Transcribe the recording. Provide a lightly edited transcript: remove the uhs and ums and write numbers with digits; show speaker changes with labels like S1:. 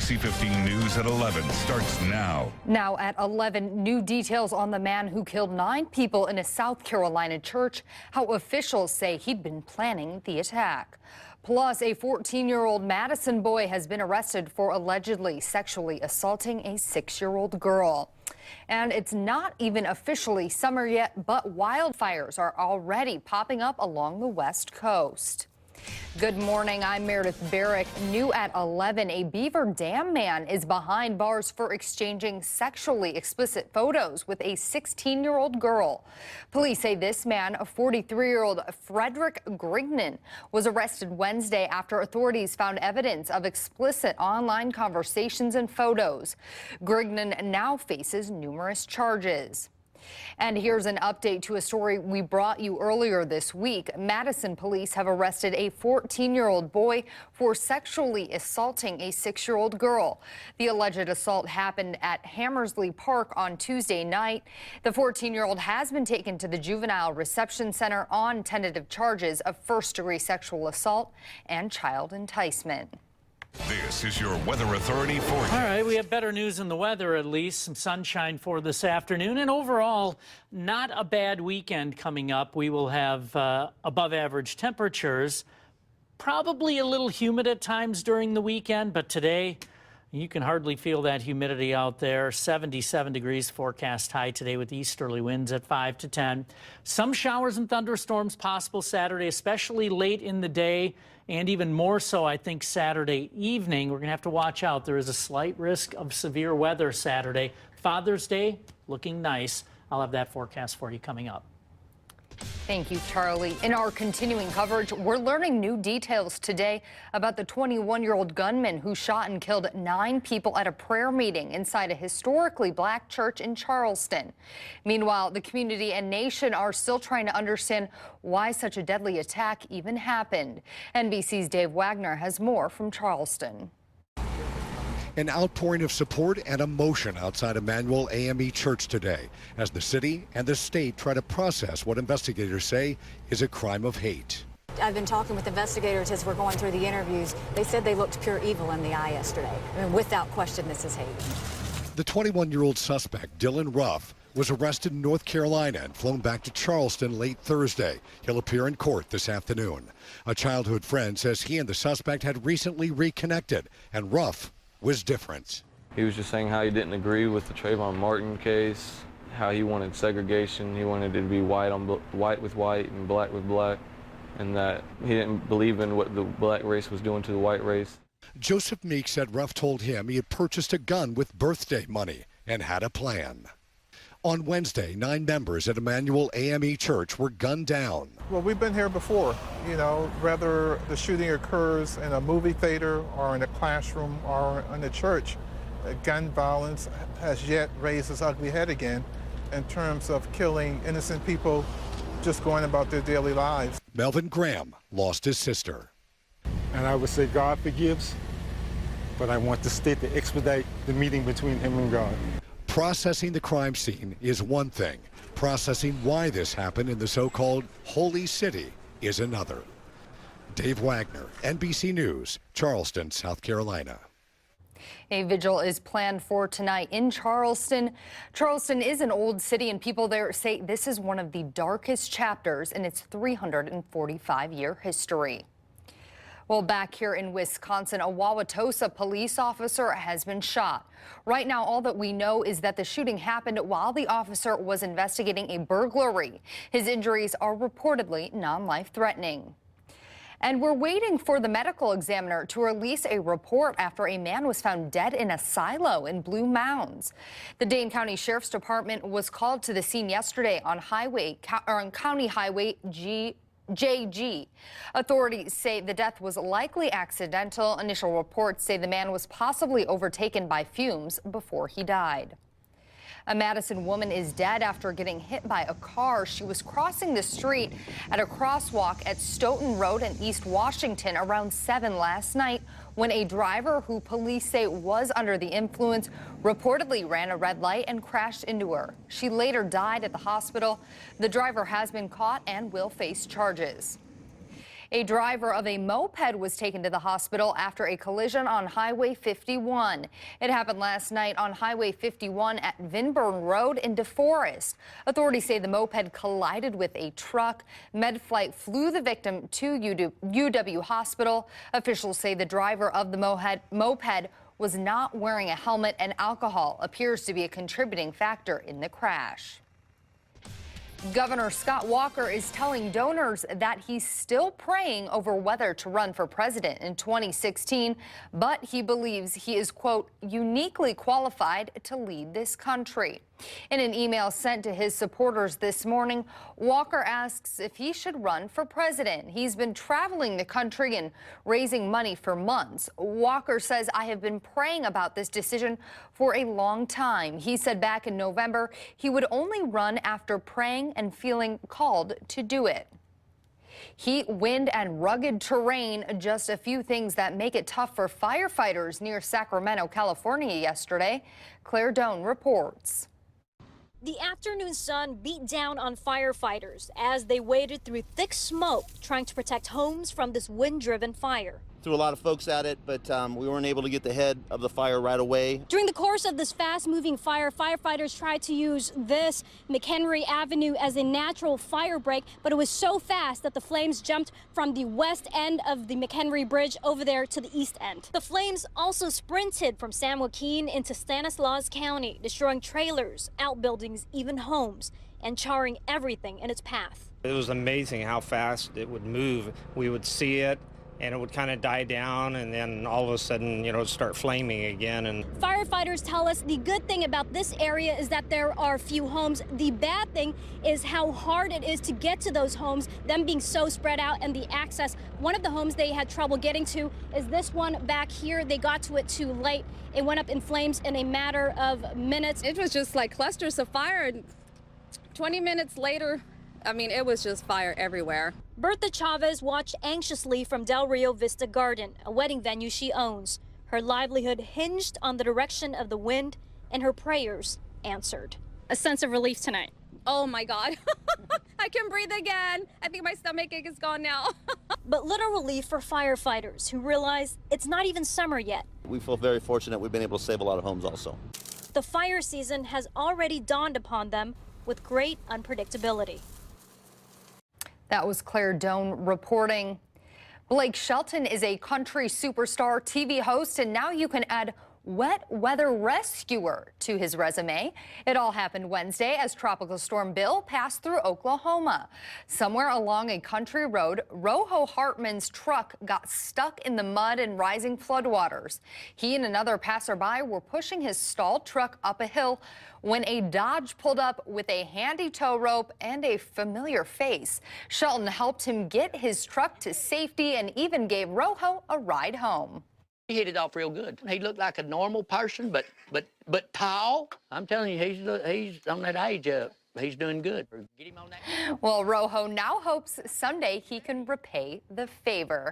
S1: NBC 15 News at 11 starts now.
S2: Now at 11, new details on the man who killed 9 people in a South Carolina church, how officials say he'd been planning the attack. Plus, a 14-year-old Madison boy has been arrested for allegedly sexually assaulting a 6-year-old girl. And it's not even officially summer yet, but wildfires are already popping up along the West Coast. Good morning, I'm Meredith Barrick. New at 11, a Beaver Dam man is behind bars for exchanging sexually explicit photos with a 16-year-old girl. Police say this man, a 43-year-old Frederick Grignan, was arrested Wednesday after authorities found evidence of explicit online conversations and photos. Grignan now faces numerous charges. And here's an update to a story we brought you earlier this week. Madison police have arrested a 14-year-old boy for sexually assaulting a 6-year-old girl. The alleged assault happened at Hammersley Park on Tuesday night. The 14-year-old has been taken to the Juvenile Reception Center on tentative charges of first-degree sexual assault and child enticement.
S1: This is your Weather Authority forecast.
S3: All right, we have better news in the weather, at least. Some sunshine for this afternoon. And overall, not a bad weekend coming up. We will have above average temperatures. Probably a little humid at times during the weekend, but today you can hardly feel that humidity out there. 77 degrees forecast high today with easterly winds at 5 to 10. Some showers and thunderstorms possible Saturday, especially late in the day. And even more so, I think, Saturday evening. We're going to have to watch out. There is a slight risk of severe weather Saturday. Father's Day looking nice. I'll have that forecast for you coming up.
S2: Thank you, Charlie. In our continuing coverage, we're learning new details today about the 21-year-old gunman who shot and killed 9 people at a prayer meeting inside a historically black church in Charleston. Meanwhile, the community and nation are still trying to understand why such a deadly attack even happened. NBC's Dave Wagner has more from Charleston.
S4: An outpouring of support and emotion outside Emmanuel AME Church today as the city and the state try to process what investigators say is a crime of hate.
S5: I've been talking with investigators as we're going through the interviews. They said they looked pure evil in the eye yesterday. I mean, without question, this is hate.
S4: The 21-year-old suspect, Dylan Ruff, was arrested in North Carolina and flown back to Charleston late Thursday. He'll appear in court this afternoon. A childhood friend says he and the suspect had recently reconnected, and Ruff was different.
S6: He was just saying how he didn't agree with the Trayvon Martin case, how he wanted segregation, he wanted it to be white with white and black with black, and that he didn't believe in what the black race was doing to the white race.
S4: Joseph Meek said Ruff told him he had purchased a gun with birthday money and had a plan. On Wednesday, 9 members at Emmanuel AME Church were gunned down.
S7: Well, we've been here before, you know, whether the shooting occurs in a movie theater or in a classroom or in a church, gun violence has yet raised its ugly head again in terms of killing innocent people just going about their daily lives.
S4: Melvin Graham lost his sister.
S8: And I would say God forgives, but I want the state to expedite the meeting between him and God.
S4: Processing the crime scene is one thing. Processing why this happened in the so-called Holy City is another. Dave Wagner, NBC News, Charleston, South Carolina.
S2: A vigil is planned for tonight in Charleston. Charleston is an old city, and people there say this is one of the darkest chapters in its 345-year history. Well, back here in Wisconsin, a Wauwatosa police officer has been shot. Right now, all that we know is that the shooting happened while the officer was investigating a burglary. His injuries are reportedly non-life-threatening. And we're waiting for the medical examiner to release a report after a man was found dead in a silo in Blue Mounds. The Dane County Sheriff's Department was called to the scene yesterday on County Highway JG. Authorities say the death was likely accidental. Initial reports say the man was possibly overtaken by fumes before he died. A Madison woman is dead after getting hit by a car. She was crossing the street at a crosswalk at Stoughton Road in East Washington around 7 last night when a driver who police say was under the influence reportedly ran a red light and crashed into her. She later died at the hospital. The driver has been caught and will face charges. A driver of a moped was taken to the hospital after a collision on Highway 51. It happened last night on Highway 51 at Vinburn Road in DeForest. Authorities say the moped collided with a truck. MedFlight flew the victim to UW Hospital. Officials say the driver of the moped was not wearing a helmet, and alcohol appears to be a contributing factor in the crash. Governor Scott Walker is telling donors that he's still praying over whether to run for president in 2016, but he believes he is, quote, uniquely qualified to lead this country. In an email sent to his supporters this morning, Walker asks if he should run for president. He's been traveling the country and raising money for months. Walker says, I have been praying about this decision for a long time. He said back in November he would only run after praying and feeling called to do it. Heat, wind, and rugged terrain, just a few things that make it tough for firefighters near Sacramento, California yesterday. Claire Doan reports.
S9: The afternoon sun beat down on firefighters as they waded through thick smoke trying to protect homes from this wind-driven fire.
S10: Threw a lot of folks at it, but we weren't able to get the head of the fire right away.
S9: During the course of this fast-moving fire, firefighters tried to use this McHenry Avenue as a natural fire break, but it was so fast that the flames jumped from the west end of the McHenry Bridge over there to the east end. The flames also sprinted from San Joaquin into Stanislaus County, destroying trailers, outbuildings, even homes, and charring everything in its path.
S11: It was amazing how fast it would move. We would see it, and it would kind of die down, and then all of a sudden, you know, start flaming again. And
S9: firefighters tell us the good thing about this area is that there are few homes. The bad thing is how hard it is to get to those homes, them being so spread out, and the access. One of the homes they had trouble getting to is this one back here. They got to it too late. It went up in flames in a matter of minutes.
S12: It was just like clusters of fire, and 20 minutes later, I mean, it was just fire everywhere.
S9: Bertha Chavez watched anxiously from Del Rio Vista Garden, a wedding venue she owns. Her livelihood hinged on the direction of the wind, and her prayers answered.
S12: A sense of relief tonight. Oh my God, I can breathe again. I think my stomach ache is gone now.
S9: But little relief for firefighters who realize it's not even summer yet.
S10: We feel very fortunate we've been able to save a lot of homes also.
S9: The fire season has already dawned upon them with great unpredictability.
S2: That was Claire Doan reporting. Blake Shelton is a country superstar, TV host, and now you can add wet weather rescuer to his resume. It all happened Wednesday as Tropical Storm Bill passed through Oklahoma. Somewhere along a country road, Rojo Hartman's truck got stuck in the mud and rising floodwaters. He and another passerby were pushing his stalled truck up a hill when a Dodge pulled up with a handy tow rope and a familiar face. Shelton helped him get his truck to safety and even gave Rojo a ride home.
S13: He hit it off real good. He looked like a normal person, but tall. I'm telling you, he's on that age up. He's doing good. Get him on that.
S2: Well, Rojo now hopes someday he can repay the favor.